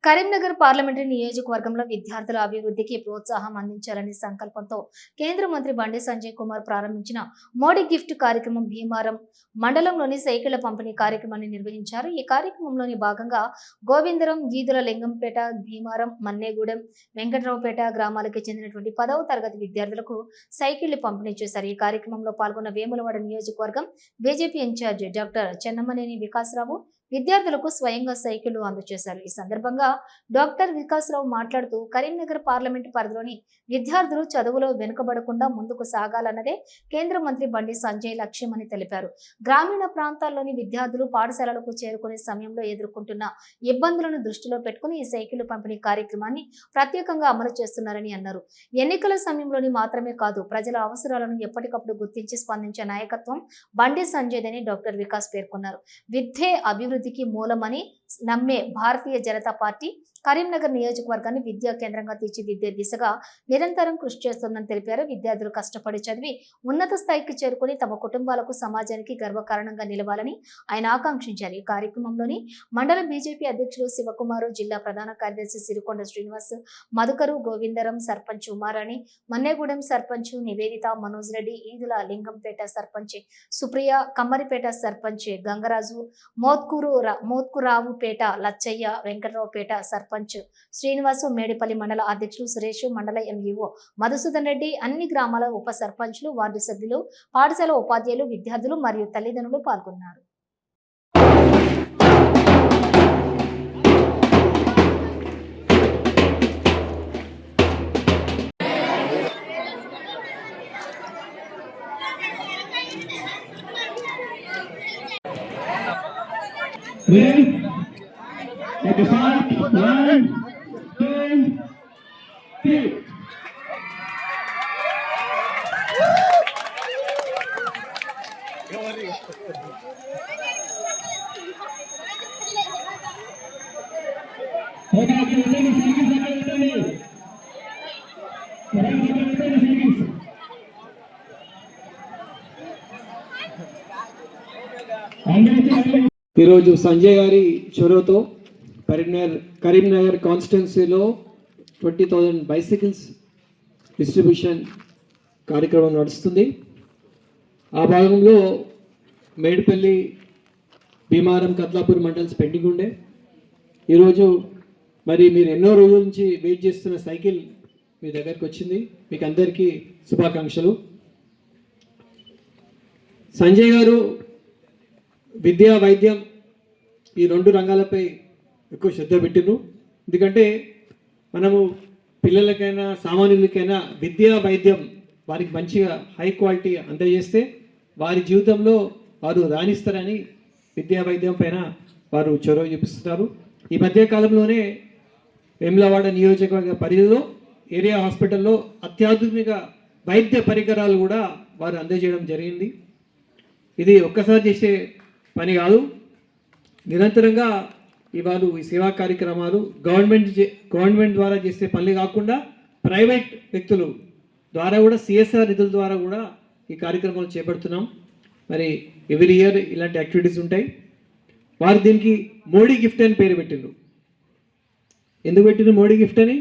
Karimnagar parliamentary నియోజకవర్గంలో విద్యార్థుల అభివృద్ధికి ప్రోత్సాహం అందించాలనే సంకల్పంతో కేంద్ర మంత్రి బండి సంజయ్ కుమార్ ప్రారంభించిన మోడీ గిఫ్ట్ కార్యక్రమం భీమారం మండలంలోని సైకిళ్ల పంపిణీ కార్యక్రమాన్ని నిర్వహించారు. ఈ కార్యక్రమంలోని భాగంగా గోవిందరం, ఈదుల లింగంపేట, భీమారం, మన్నేగూడెం, వెంకట్రావుపేట గ్రామాలకు చెందినటువంటి 10వ తరగతి విద్యార్థులకు సైకిళ్లు పంపిణీ చేశారు. ఈ కార్యక్రమంలో పాల్గొన్న వేములవాడ నియోజకవర్గం BJP in-charge doctor Chennamaneni Vikasarao విద్యార్థులకు స్వయంగా సైకిళ్లు అందజేశారు. ఈ సందర్భంగా డాక్టర్ వికాసరావు మాట్లాడుతూ కరీంనగర్ పార్లమెంటు పరిధిలోని విద్యార్థులు చదువులో వెనుకబడకుండా ముందుకు సాగాలన్నదే కేంద్ర మంత్రి బండి సంజయ్ లక్ష్యమని తెలిపారు. గ్రామీణ ప్రాంతాల్లోని విద్యార్థులు పాఠశాలలకు చేరుకునే సమయంలో ఎదుర్కొంటున్న ఇబ్బందులను దృష్టిలో పెట్టుకుని ఈ సైకిళ్లు పంపిణీ కార్యక్రమాన్ని ప్రత్యేకంగా అమలు చేస్తున్నారని అన్నారు. ఎన్నికల సమయంలోని మాత్రమే కాదు, ప్రజల అవసరాలను ఎప్పటికప్పుడు గుర్తించి స్పందించే నాయకత్వం బండి సంజయ్దని డాక్టర్ వికాస్ పేర్కొన్నారు. విద్యే అభివృద్ధికి మూలమని నమ్మే భారతీయ జనతా పార్టీ కరీంనగర్ నియోజకవర్గాన్ని విద్యా కేంద్రంగా తీర్చిదిద్దే దిశగా నిరంతరం కృషి చేస్తుందని తెలిపారు. విద్యార్థులు కష్టపడి చదివి ఉన్నత స్థాయికి చేరుకుని తమ కుటుంబాలకు, సమాజానికి గర్వకారణంగా నిలవాలని ఆయన ఆకాంక్షించారు. ఈ కార్యక్రమంలోని మండల బీజేపీ అధ్యక్షులు శివకుమారు, జిల్లా ప్రధాన కార్యదర్శి సిరికొండ శ్రీనివాస్, మధుకరు, గోవిందరం, సర్పంచ్ ఉమారాణి, మన్నేగూడెం సర్పంచ్ నివేదిత, మనోజ్ రెడ్డి, ఈదుల లింగంపేట సర్పంచ్ సుప్రియ, కమ్మరిపేట సర్పంచ్ గంగరాజు, మోత్కురావుపేట లచ్చయ్య, వెంకట్రావుపేట సర్పంచ్ శ్రీనివాసు, మేడిపల్లి మండల అధ్యక్షులు సురేష్, మండల ఎంఈఓ మధుసూదన్ రెడ్డి, అన్ని గ్రామాల ఉప సర్పంచ్లు, వార్డు సభ్యులు, పాఠశాల ఉపాధ్యాయులు, విద్యార్థులు మరియు తల్లిదండ్రులు పాల్గొన్నారు. At the start, 1, 2, 3. ఈరోజు సంజయ్ గారి చొరవతో కరీంనగర్ కాన్స్టిట్యున్సీలో 20,000 బైసికల్స్ డిస్ట్రిబ్యూషన్ కార్యక్రమం నడుస్తుంది. ఆ భాగంలో మేడిపల్లి, భీమారం, కత్లాపూర్ మండల్స్ పెండింగ్ ఉండే. ఈరోజు మరి మీరు ఎన్నో రోజుల నుంచి వెయిట్ చేస్తున్న సైకిల్ మీ దగ్గరికి వచ్చింది. మీకు అందరికీ శుభాకాంక్షలు. సంజయ్ గారు విద్యా, వైద్యం ఈ 2 రంగాలపై ఎక్కువ శ్రద్ధ పెట్టిండ్రు. ఎందుకంటే మనము పిల్లలకైనా సామాన్యులకైనా విద్యా, వైద్యం వారికి మంచిగా హై క్వాలిటీ అందజేస్తే వారి జీవితంలో వారు రాణిస్తారని విద్యా, వైద్యం పైన వారు చొరవ చూపిస్తున్నారు. ఈ మధ్యకాలంలోనే వేములవాడ నియోజకవర్గ పరిధిలో ఏరియా హాస్పిటల్లో అత్యాధునిక వైద్య పరికరాలు కూడా వారు అందజేయడం జరిగింది. ఇది ఒక్కసారి చేసే పని కాదు, నిరంతరంగా ఇవాళ ఈ సేవా కార్యక్రమాలు గవర్నమెంట్ ద్వారా చేసే పనులు కాకుండా ప్రైవేట్ వ్యక్తులు ద్వారా కూడా సిఎస్ఆర్ నిధుల ద్వారా కూడా ఈ కార్యక్రమాలు చేపడుతున్నాం. మరి ఎవ్రీ ఇయర్ ఇలాంటి యాక్టివిటీస్ ఉంటాయి. వారు దీనికి మోడీ గిఫ్ట్ అని పేరు పెట్టిండ్రు. ఎందుకు పెట్టిండ్రు మోడీ గిఫ్ట్ అని?